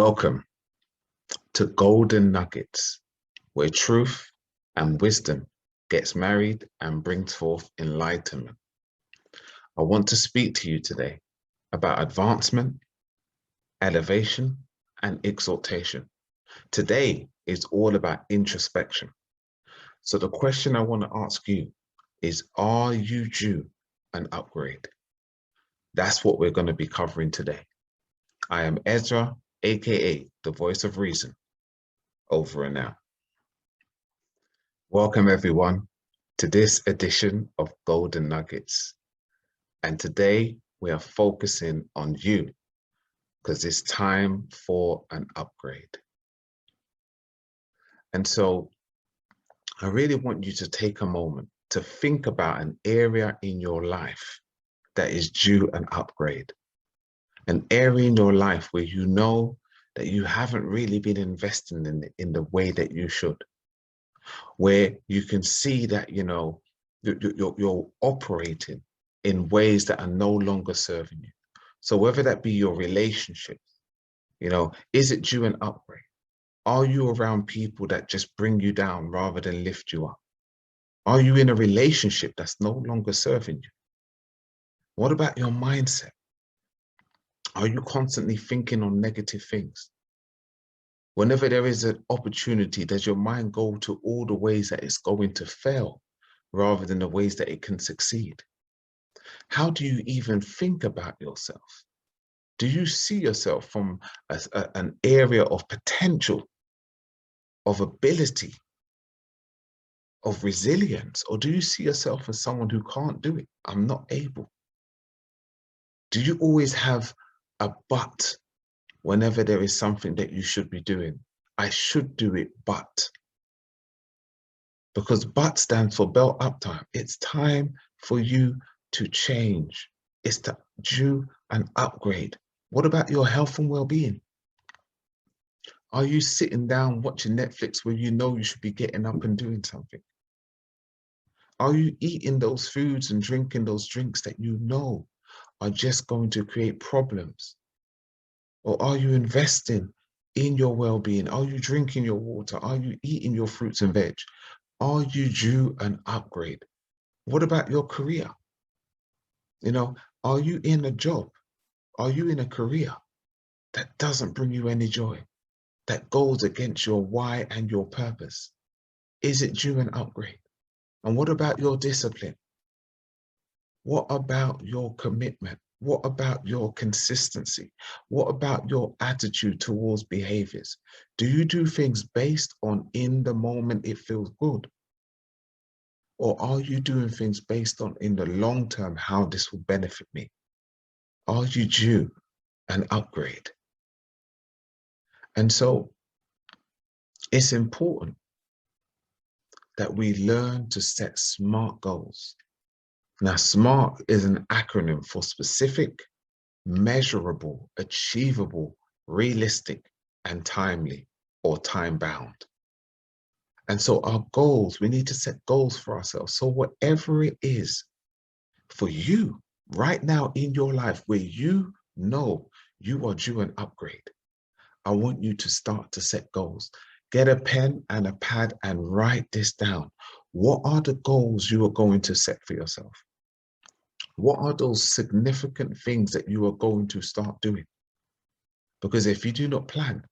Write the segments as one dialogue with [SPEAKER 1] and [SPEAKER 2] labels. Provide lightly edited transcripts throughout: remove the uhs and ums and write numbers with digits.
[SPEAKER 1] Welcome to Golden Nuggets, where truth and wisdom gets married and brings forth enlightenment. I want to speak to you today about advancement, elevation, and exaltation. Today is all about introspection. So the question I want to ask you is, are you due an upgrade? That's what we're going to be covering today. I am Ezra, A.K.A. the voice of reason. Over and out. Welcome everyone to this edition of Golden Nuggets. And today we are focusing on you because it's time for an upgrade. And so I really want you to take a moment to think about an area in your life that is due an upgrade. An area in your life where you know that you haven't really been investing in the way that you should, where you can see that, you're operating in ways that are no longer serving you. So whether that be your relationships, is it due an upgrade? Are you around people that just bring you down rather than lift you up? Are you in a relationship that's no longer serving you? What about your mindset? Are you constantly thinking on negative things? Whenever there is an opportunity, does your mind go to all the ways that it's going to fail rather than the ways that it can succeed? How do you even think about yourself? Do you see yourself from an area of potential, of ability, of resilience? Or do you see yourself as someone who can't do it? I'm not able. Do you always have a but whenever there is something that you should be doing? I should do it, but. Because but stands for belt up time. It's time for you to change. It's due an upgrade. What about your health and well-being? Are you sitting down watching Netflix where you know you should be getting up and doing something? Are you eating those foods and drinking those drinks that you know are just going to create problems? Or are you investing in your well-being? Are you drinking your water? Are you eating your fruits and veg? Are you due an upgrade? What about your career? Are you in a job? Are you in a career that doesn't bring you any joy, that goes against your why and your purpose? Is it due an upgrade? And what about your discipline? What about your commitment? What about your consistency? What about your attitude towards behaviors? Do you do things based on in the moment it feels good? Or are you doing things based on in the long term, how this will benefit me? Are you due an upgrade? And so it's important that we learn to set SMART goals. Now, SMART is an acronym for specific, measurable, achievable, realistic, and timely, or time-bound. And so our goals, we need to set goals for ourselves. So whatever it is for you right now in your life where you know you are due an upgrade, I want you to start to set goals. Get a pen and a pad and write this down. What are the goals you are going to set for yourself? What are those significant things that you are going to start doing? Because if you do not plan,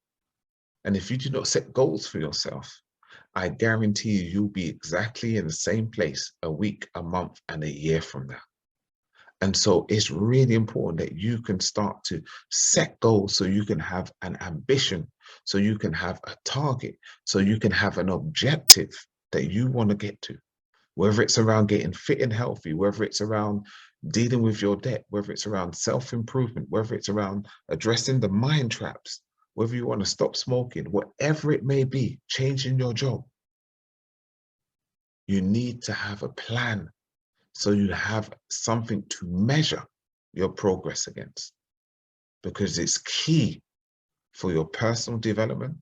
[SPEAKER 1] and if you do not set goals for yourself, I guarantee you, you'll be exactly in the same place a week, a month, and a year from now. And so it's really important that you can start to set goals so you can have an ambition, so you can have a target, so you can have an objective that you want to get to. Whether it's around getting fit and healthy, whether it's around dealing with your debt, whether it's around self-improvement, whether it's around addressing the mind traps, whether you want to stop smoking, whatever it may be, changing your job, you need to have a plan so you have something to measure your progress against, because it's key for your personal development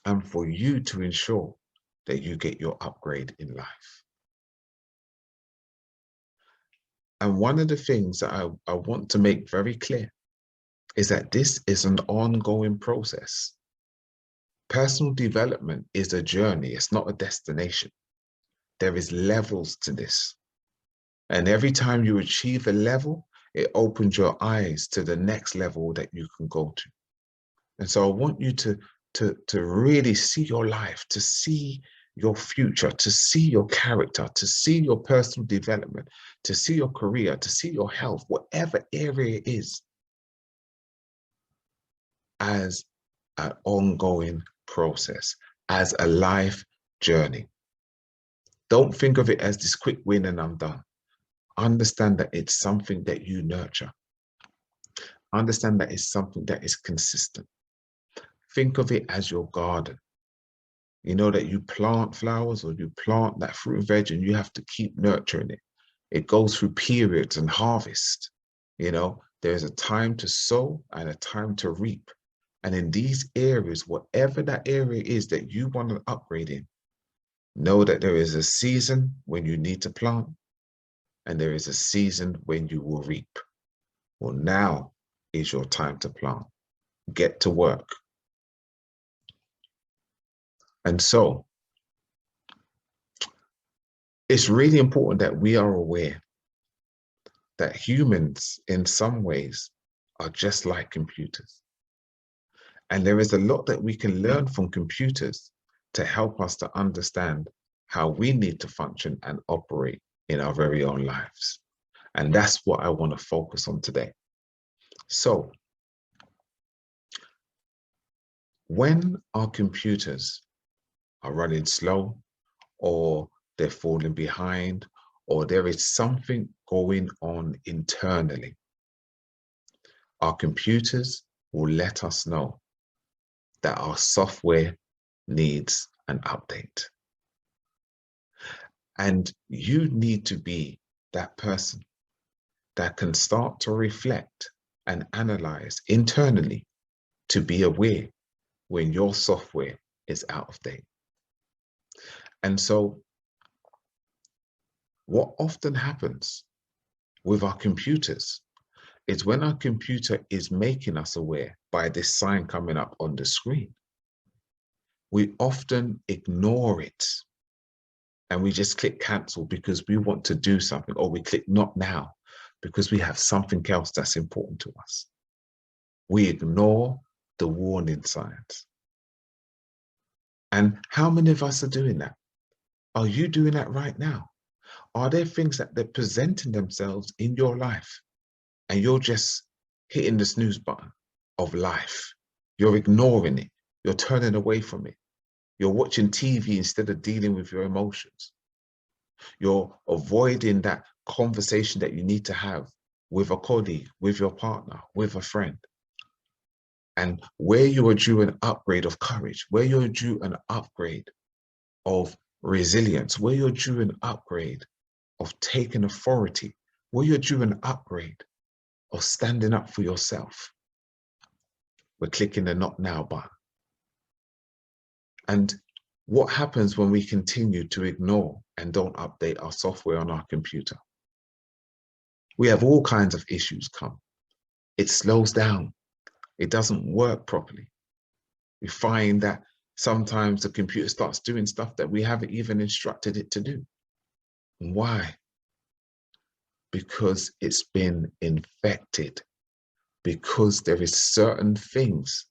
[SPEAKER 1] and for you to ensure that you get your upgrade in life. And one of the things that I want to make very clear is that this is an ongoing process. Personal development is a journey, it's not a destination. There is levels to this. And every time you achieve a level, it opens your eyes to the next level that you can go to. And so I want you to really see your life, to see your future, to see your character, to see your personal development, to see your career, to see your health, whatever area it is, as an ongoing process, as a life journey. Don't think of it as this quick win and I'm done. Understand that it's something that you nurture. Understand that it's something that is consistent. Think of it as your garden. You know that you plant flowers or you plant that fruit and veg and you have to keep nurturing it. It goes through periods and harvest. You know, there's a time to sow and a time to reap. And in these areas, whatever that area is that you want to upgrade in, know that there is a season when you need to plant and there is a season when you will reap. Well, now is your time to plant. Get to work. And so it's really important that we are aware that humans in some ways are just like computers. And there is a lot that we can learn from computers to help us to understand how we need to function and operate in our very own lives. And that's what I want to focus on today. So, when our computers are running slow, or they're falling behind, or there is something going on internally, our computers will let us know that our software needs an update. And you need to be that person that can start to reflect and analyze internally to be aware when your software is out of date. And so what often happens with our computers is when our computer is making us aware by this sign coming up on the screen, we often ignore it and we just click cancel because we want to do something, or we click not now because we have something else that's important to us. We ignore the warning signs. And how many of us are doing that? Are you doing that right now? Are there things that they're presenting themselves in your life and you're just hitting the snooze button of life? You're ignoring it. You're turning away from it. You're watching TV instead of dealing with your emotions. You're avoiding that conversation that you need to have with a colleague, with your partner, with a friend. And where you are due an upgrade of courage, where you're due an upgrade of resilience, where you're due an upgrade of taking authority, where you're due an upgrade of standing up for yourself, we're clicking the not now button. And what happens when we continue to ignore and don't update our software on our computer? We have all kinds of issues come. It slows down. It doesn't work properly. We find that sometimes the computer starts doing stuff that we haven't even instructed it to do. Why? Because it's been infected. Because there is certain things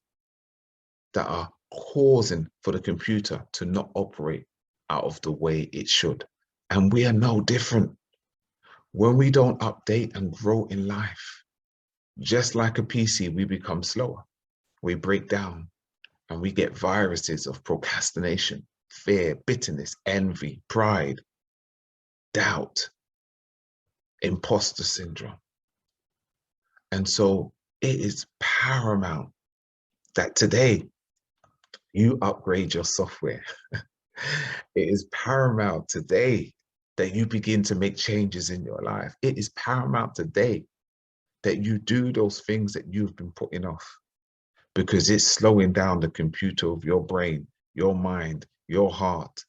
[SPEAKER 1] that are causing for the computer to not operate out of the way it should. And we are no different. When we don't update and grow in life, just like a PC, we become slower. We break down and we get viruses of procrastination, fear, bitterness, envy, pride, doubt, imposter syndrome. And so it is paramount that today you upgrade your software. It is paramount today that you begin to make changes in your life. It is paramount today that you do those things that you've been putting off, because it's slowing down the computer of your brain, your mind, your heart,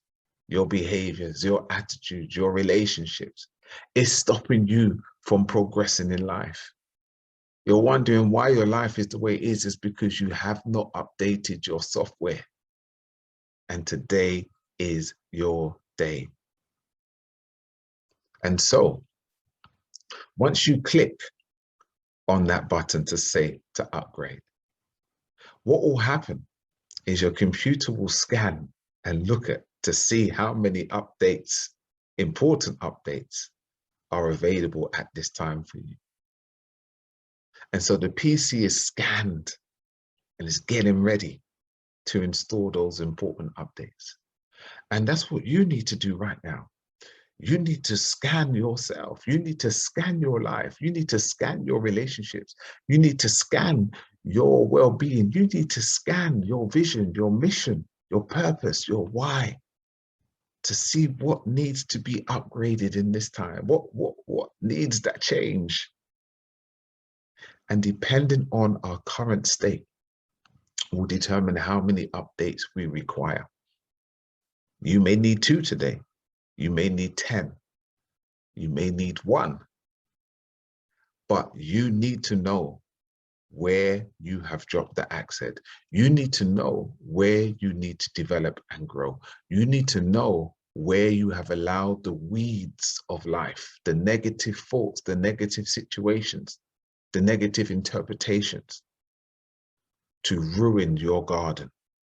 [SPEAKER 1] your behaviors, your attitudes, your relationships. It's stopping you from progressing in life. You're wondering why your life is the way it is because you have not updated your software. And today is your day. And so once you click on that button to say to upgrade, what will happen is your computer will scan and look at to see how many updates, important updates, are available at this time for you. And so the PC is scanned and is getting ready to install those important updates. And that's what you need to do right now. You need to scan yourself. You need to scan your life. You need to scan your relationships. You need to scan your well-being. You need to scan your vision, your mission, your purpose, your why, to see what needs to be upgraded in this time. What needs that change? And depending on our current state will determine how many updates we require. You may need 2 today. You may need 10. You may need 1. But you need to know where you have dropped the accent. You need to know where you need to develop and grow. You need to know where you have allowed the weeds of life, the negative thoughts, the negative situations, the negative interpretations to ruin your garden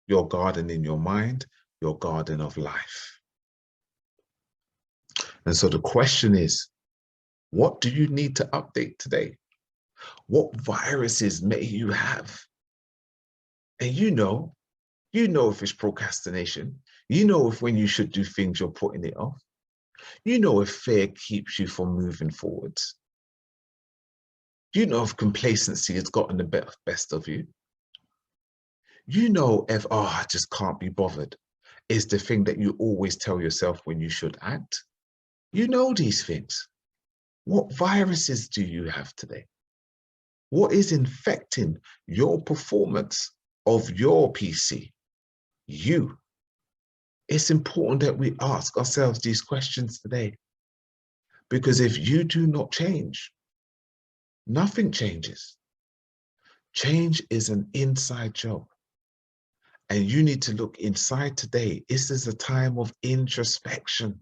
[SPEAKER 1] in your mind, your garden of life. And so the question is, what do you need to update today? What viruses may you have? And you know if it's procrastination. You know if when you should do things, you're putting it off. You know if fear keeps you from moving forwards. You know if complacency has gotten the best of you. You know if, oh, I just can't be bothered, is the thing that you always tell yourself when you should act. You know these things. What viruses do you have today? What is infecting your performance of your PC? You. It's important that we ask ourselves these questions today. Because if you do not change, nothing changes. Change is an inside job. And you need to look inside today. This is a time of introspection.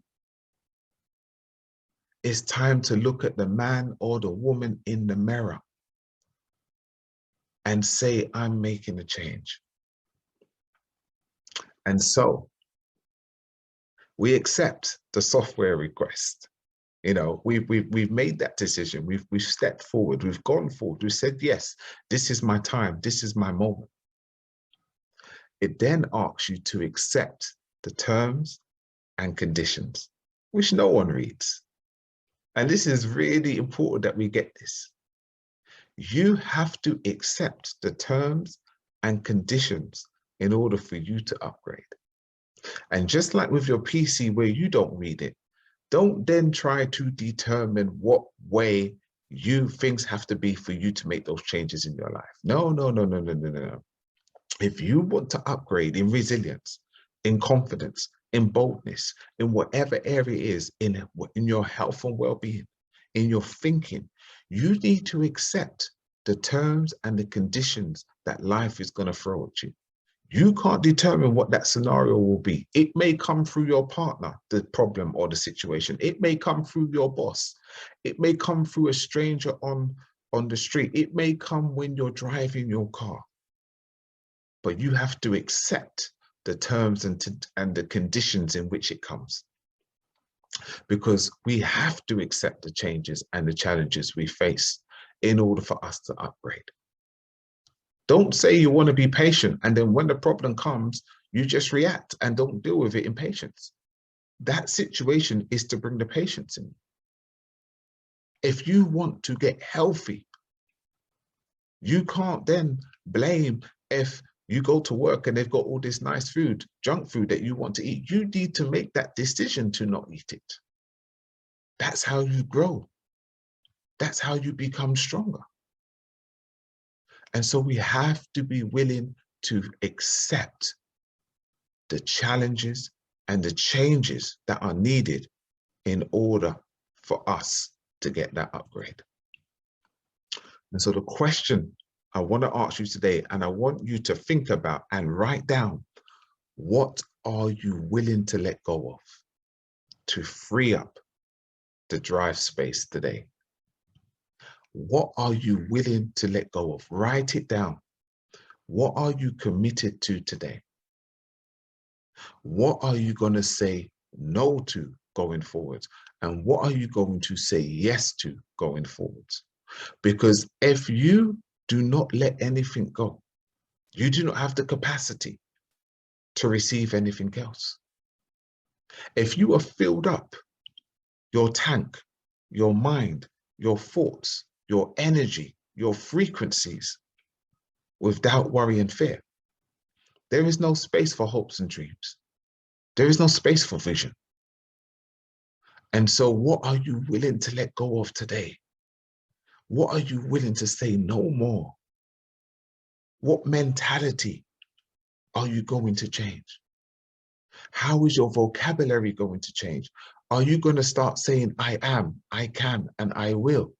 [SPEAKER 1] It's time to look at the man or the woman in the mirror and say, I'm making a change. And so we accept the software request. You know, we've made that decision. We've stepped forward. We've gone forward. We said, yes, this is my time. This is my moment. It then asks you to accept the terms and conditions, which no one reads. And this is really important that we get this. You have to accept the terms and conditions in order for you to upgrade. And just like with your PC where you don't read it, don't then try to determine what way things have to be for you to make those changes in your life. No. If you want to upgrade in resilience, in confidence, in boldness, in whatever area it is, in your health and well-being, in your thinking, you need to accept the terms and the conditions that life is going to throw at you. You can't determine what that scenario will be. It may come through your partner, the problem or the situation. It may come through your boss. It may come through a stranger on the street. It may come when you're driving your car. But you have to accept the terms and the conditions in which it comes. Because we have to accept the changes and the challenges we face in order for us to upgrade. Don't say you want to be patient and then when the problem comes, you just react and don't deal with it in patience. That situation is to bring the patience in. If you want to get healthy, you can't then blame if you go to work and they've got all this nice food, junk food that you want to eat. You need to make that decision to not eat it. That's how you grow. That's how you become stronger. And so we have to be willing to accept the challenges and the changes that are needed in order for us to get that upgrade. And so the question I want to ask you today, and I want you to think about and write down, what are you willing to let go of to free up the drive space today? What are you willing to let go of? Write it down. What are you committed to today? What are you going to say no to going forward? And what are you going to say yes to going forward? Because if you do not let anything go, you do not have the capacity to receive anything else. If you are filled up, your tank, your mind, your thoughts, your energy, your frequencies with doubt, worry, and fear, there is no space for hopes and dreams. There is no space for vision. And so what are you willing to let go of today? What are you willing to say no more? What mentality are you going to change? How is your vocabulary going to change? Are you going to start saying, I am, I can, and I will?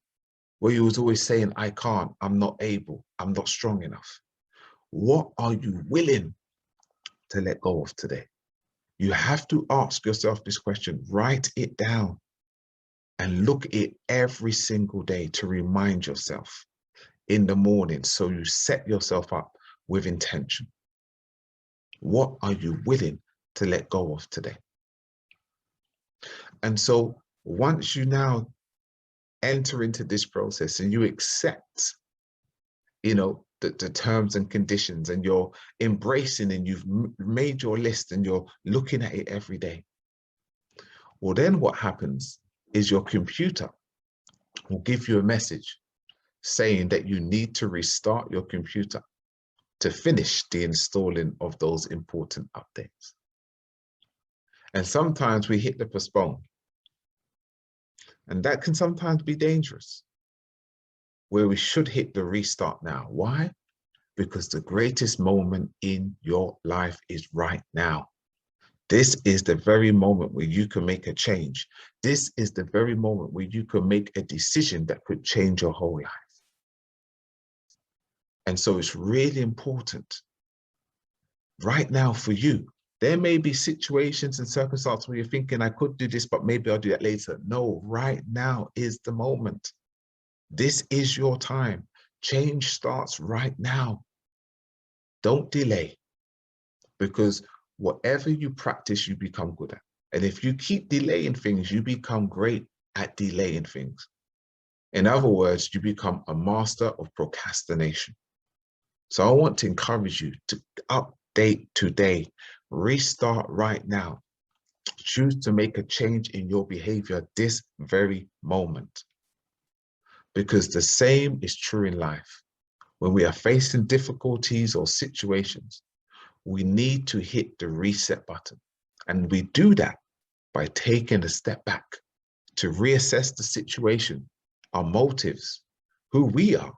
[SPEAKER 1] Where you was always saying, I can't, I'm not able, I'm not strong enough. What are you willing to let go of today? You have to ask yourself this question, write it down and look at it every single day to remind yourself in the morning, so you set yourself up with intention. What are you willing to let go of today? And so once you now enter into this process and you accept, the terms and conditions, and you're embracing and you've made your list and you're looking at it every day, well, then what happens is your computer will give you a message saying that you need to restart your computer to finish the installing of those important updates. And sometimes we hit the postpone. And that can sometimes be dangerous, where we should hit the restart now. Why? Because the greatest moment in your life is right now. This is the very moment where you can make a change. This is the very moment where you can make a decision that could change your whole life. And so it's really important right now for you. There may be situations and circumstances where you're thinking, I could do this, but maybe I'll do that later. No, right now is the moment. This is your time. Change starts right now. Don't delay, because whatever you practice, you become good at. And if you keep delaying things, you become great at delaying things. In other words, you become a master of procrastination. So I want to encourage you to update today, restart right now. Choose to make a change in your behavior this very moment. Because the same is true in life. When we are facing difficulties or situations, we need to hit the reset button. And we do that by taking a step back to reassess the situation, our motives, who we are,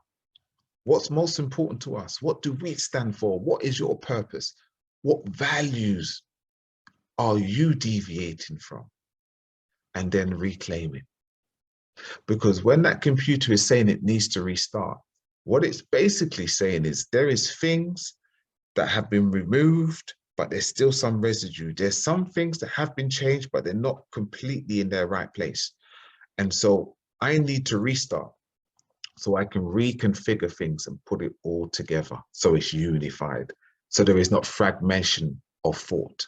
[SPEAKER 1] what's most important to us, what do we stand for, what is your purpose, what values are you deviating from, and then reclaim it. Because when that computer is saying it needs to restart, what it's basically saying is there is things that have been removed, but there's still some residue. There's some things that have been changed, but they're not completely in their right place. And so I need to restart so I can reconfigure things and put it all together so it's unified, so there is not fragmentation of thought.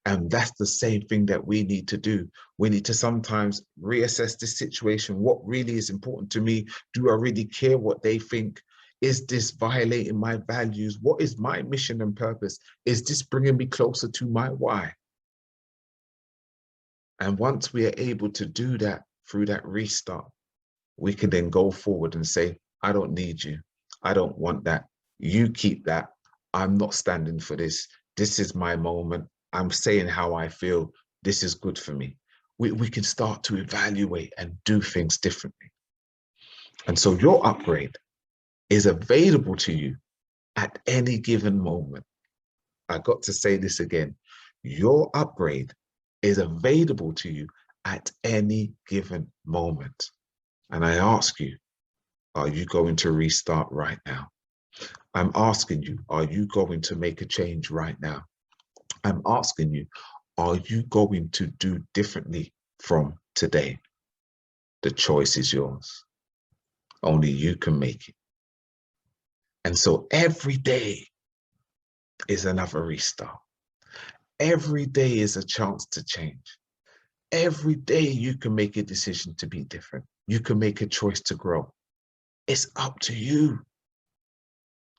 [SPEAKER 1] And that's the same thing that we need to do. We need to sometimes reassess this situation. What really is important to me? Do I really care what they think? Is this violating my values? What is my mission and purpose? Is this bringing me closer to my why? And once we are able to do that through that restart, we can then go forward and say, I don't need you. I don't want that. You keep that. I'm not standing for this. This is my moment. I'm saying how I feel. This is good for me. We can start to evaluate and do things differently. And so your upgrade is available to you at any given moment. I got to say this again. Your upgrade is available to you at any given moment. And I ask you, Are you going to restart right now? I'm asking you, are you going to make a change right now? I'm asking you, are you going to do differently from today? The choice is yours. Only you can make it. And so every day is another restart. Every day is a chance to change. Every day you can make a decision to be different. You can make a choice to grow. It's up to you.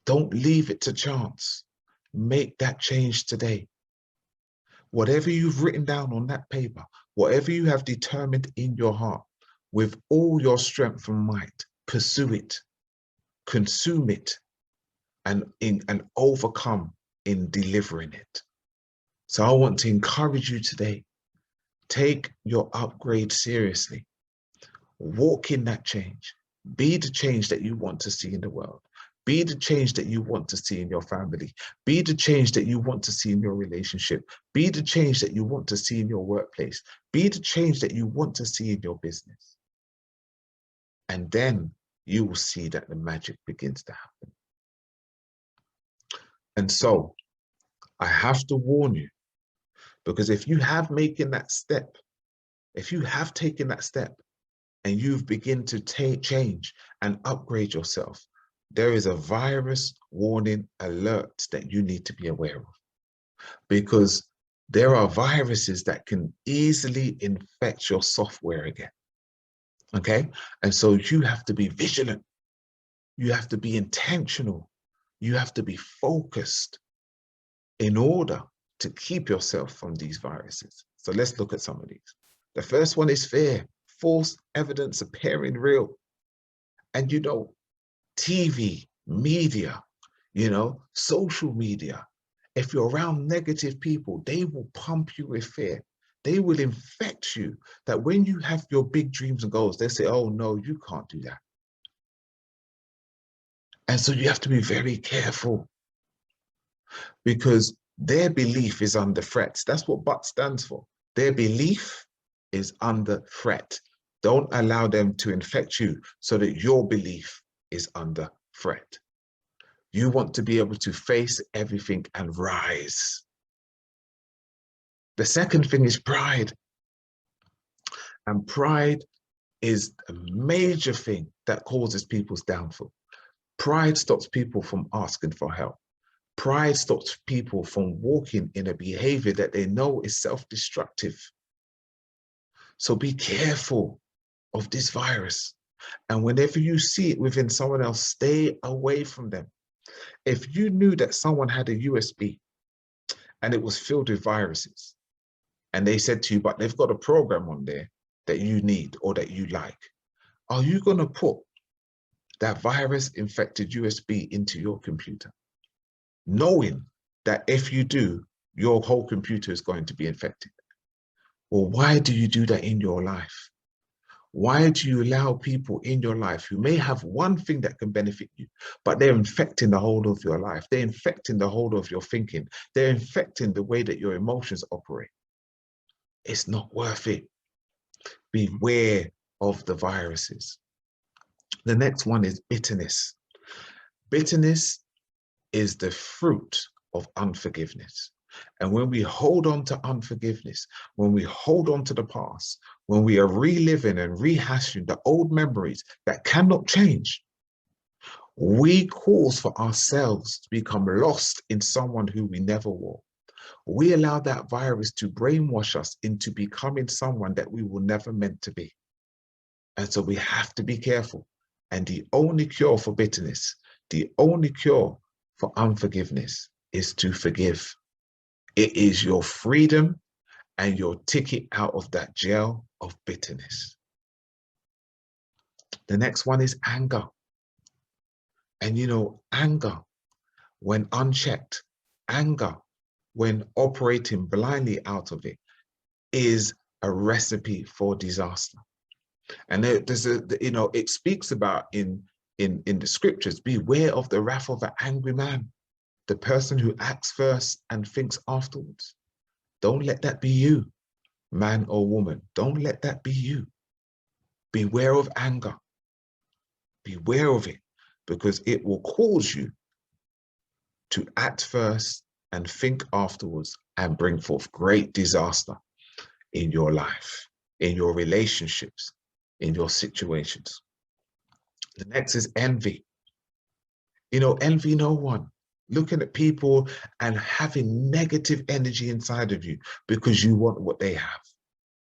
[SPEAKER 1] Don't leave it to chance. Make that change today. Whatever you've written down on that paper, whatever you have determined in your heart, with all your strength and might, pursue it, consume it, and overcome in delivering it. So I want to encourage you today, take your upgrade seriously. Walk in that change. Be the change that you want to see in the world. Be the change that you want to see in your family. Be the change that you want to see in your relationship. Be the change that you want to see in your workplace. Be the change that you want to see in your business. And then you will see that the magic begins to happen. And so I have to warn you, because if you have taken that step, and you've begun to change and upgrade yourself, there is a virus warning alert that you need to be aware of, because there are viruses that can easily infect your software again. Okay. And so you have to be vigilant. You have to be intentional. You have to be focused in order to keep yourself from these viruses. So let's look at some of these. The first one is fear, false evidence appearing real. And you know, TV, media, you know, social media, if you're around negative people, they will pump you with fear. They will infect you that when you have your big dreams and goals, they say, oh no, you can't do that. And so you have to be very careful, because their belief is under threat. That's what BUT stands for. Their belief is under threat. Don't allow them to infect you so that your belief is under threat. You want to be able to face everything and rise. The second thing is pride. And pride is a major thing that causes people's downfall. Pride stops people from asking for help. Pride stops people from walking in a behavior that they know is self-destructive. So be careful of this virus. And whenever you see it within someone else, stay away from them. If you knew that someone had a USB and it was filled with viruses, and they said to you, but they've got a program on there that you need or that you like, are you going to put that virus infected USB into your computer, knowing that if you do, your whole computer is going to be infected? Well, why do you do that in your life? Why do you allow people in your life who may have one thing that can benefit you, but they're infecting the whole of your life? They're infecting the whole of your thinking. They're infecting the way that your emotions operate. It's not worth it. Beware of the viruses. The next one is bitterness. Bitterness is the fruit of unforgiveness. And when we hold on to unforgiveness, when we hold on to the past, when we are reliving and rehashing the old memories that cannot change, we cause for ourselves to become lost in someone who we never were. We allow that virus to brainwash us into becoming someone that we were never meant to be. And so we have to be careful. And the only cure for bitterness, the only cure for unforgiveness is to forgive. It is your freedom and your ticket out of that jail of bitterness. The next one is anger. And you know, anger, when unchecked, anger, when operating blindly out of it, is a recipe for disaster. And there's a, you know, it speaks about in the scriptures, beware of the wrath of an angry man, the person who acts first and thinks afterwards. Don't let that be you, man or woman. Don't let that be you. Beware of anger. Beware of it, because it will cause you to act first and think afterwards and bring forth great disaster in your life, in your relationships, in your situations. The next is envy. Envy no one. Looking at people and having negative energy inside of you because you want what they have,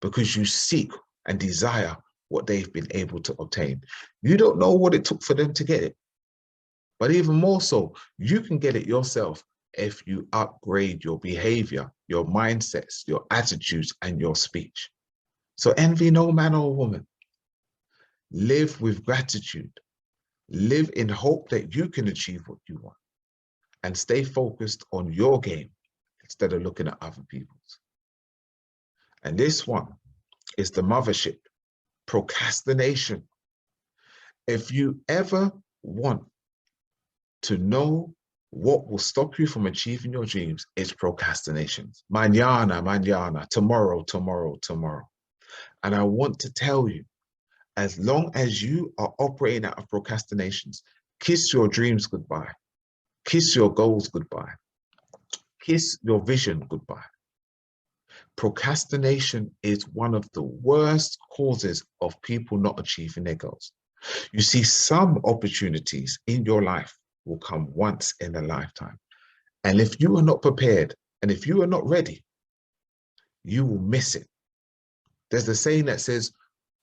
[SPEAKER 1] because you seek and desire what they've been able to obtain. You don't know what it took for them to get it. But even more so, you can get it yourself if you upgrade your behavior, your mindsets, your attitudes, and your speech. So envy no man or woman. Live with gratitude. Live in hope that you can achieve what you want, and stay focused on your game instead of looking at other people's. And this one is the mothership, procrastination. If you ever want to know what will stop you from achieving your dreams, it's procrastination. Mañana, mañana, tomorrow, tomorrow, tomorrow. And I want to tell you, as long as you are operating out of procrastinations, kiss your dreams goodbye. Kiss your goals goodbye. Kiss your vision goodbye. Procrastination is one of the worst causes of people not achieving their goals. You see, some opportunities in your life will come once in a lifetime. And if you are not prepared and if you are not ready, you will miss it. There's a saying that says,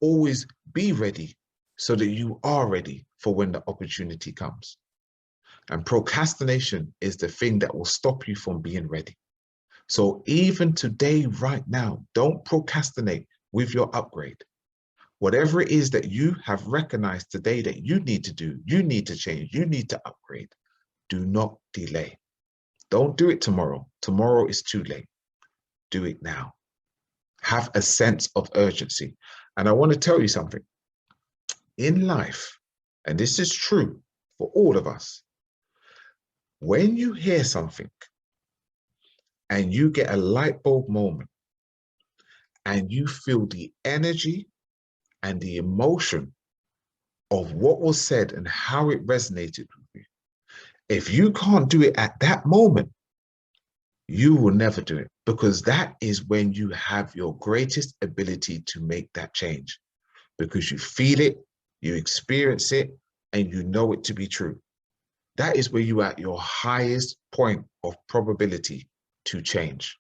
[SPEAKER 1] always be ready so that you are ready for when the opportunity comes. And procrastination is the thing that will stop you from being ready. So even today, right now, don't procrastinate with your upgrade. Whatever it is that you have recognized today that you need to do, you need to change, you need to upgrade, do not delay. Don't do it tomorrow. Tomorrow is too late. Do it now. Have a sense of urgency. And I want to tell you something. In life, and this is true for all of us, when you hear something and you get a light bulb moment and you feel the energy and the emotion of what was said and how it resonated with you, if you can't do it at that moment, you will never do it, because that is when you have your greatest ability to make that change, because you feel it, you experience it, and you know it to be true. That is where you are at your highest point of probability to change.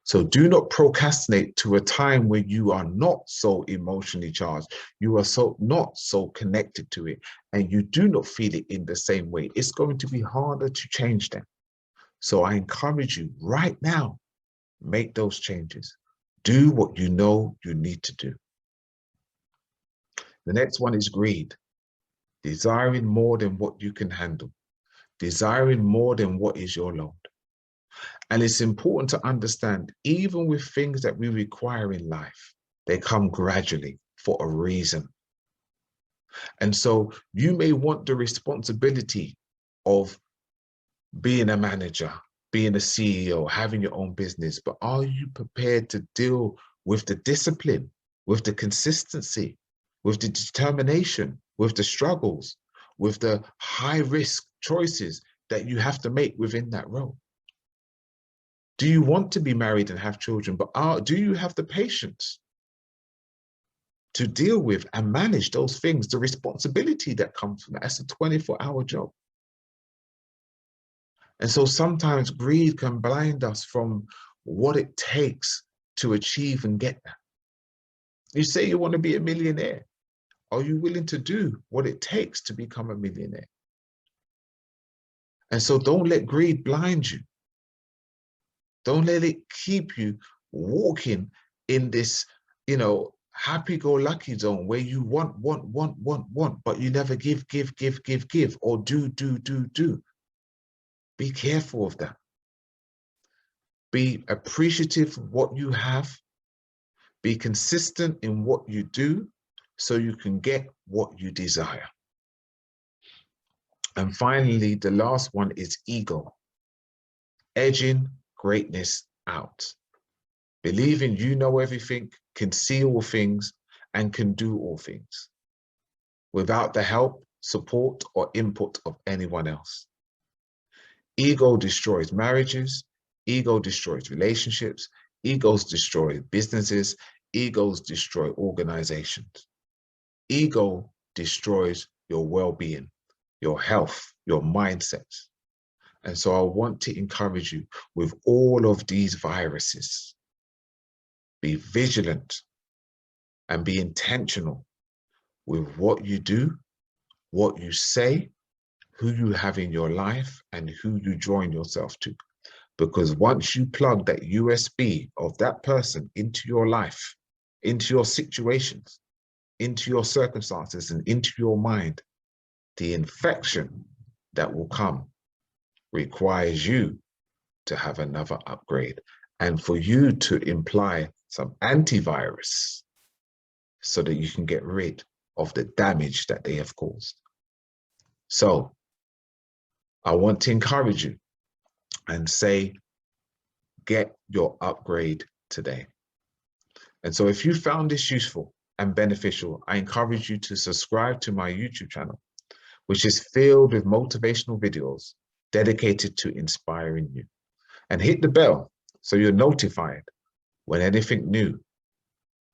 [SPEAKER 1] So do not procrastinate to a time when you are not so emotionally charged, you are not so connected to it, and you do not feel it in the same way. It's going to be harder to change them. So I encourage you right now, make those changes. Do what you know you need to do. The next one is greed. Desiring more than what you can handle. Desiring more than what is your load. And it's important to understand, even with things that we require in life, they come gradually for a reason. And so you may want the responsibility of being a manager, being a CEO, having your own business, but are you prepared to deal with the discipline, with the consistency, with the determination, with the struggles, with the high risk choices that you have to make within that role? Do you want to be married and have children, but do you have the patience to deal with and manage those things, the responsibility that comes from that? That's a 24-hour job. And so sometimes greed can blind us from what it takes to achieve and get that. You say you want to be a millionaire. Are you willing to do what it takes to become a millionaire? And so don't let greed blind you. Don't let it keep you walking in this, happy-go-lucky zone where you want, but you never give, or do. Be careful of that. Be appreciative of what you have. Be consistent in what you do so you can get what you desire. And finally, the last one is ego. Edging greatness out. Believing you know everything, can see all things, and can do all things. without the help, support, or input of anyone else. Ego destroys marriages, ego destroys relationships, egos destroy businesses, egos destroy organizations. Ego destroys your well-being, your health, your mindsets. And so I want to encourage you with all of these viruses, be vigilant and be intentional with what you do, what you say, who you have in your life, and who you join yourself to. Because once you plug that USB of that person into your life, into your situations, into your circumstances, and into your mind, the infection that will come requires you to have another upgrade and for you to imply some antivirus so that you can get rid of the damage that they have caused. So I want to encourage you and say, get your upgrade today. And so if you found this useful and beneficial, I encourage you to subscribe to my YouTube channel, which is filled with motivational videos dedicated to inspiring you. And hit the bell so you're notified when anything new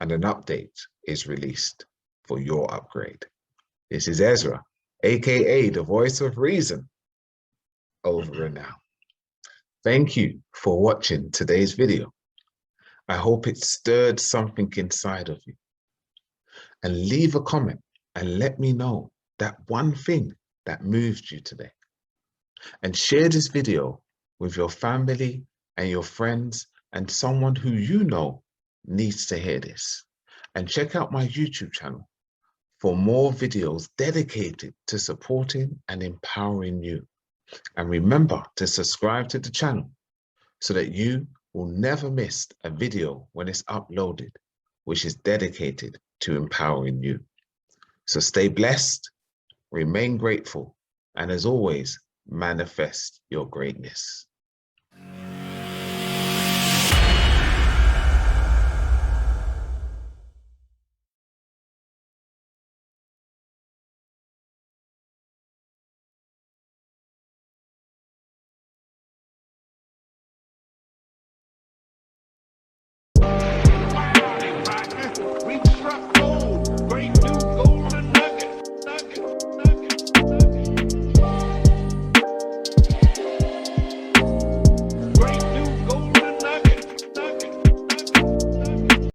[SPEAKER 1] and an update is released for your upgrade. This is Ezra, A.K.A. the voice of reason, over and out. Thank you for watching today's video. I hope it stirred something inside of you. And leave a comment and let me know that one thing that moved you today. And share this video with your family and your friends and someone who you know needs to hear this. And check out my YouTube channel for more videos dedicated to supporting and empowering you. And remember to subscribe to the channel so that you will never miss a video when it's uploaded, which is dedicated to empowering you. So stay blessed, remain grateful, and as always, manifest your greatness.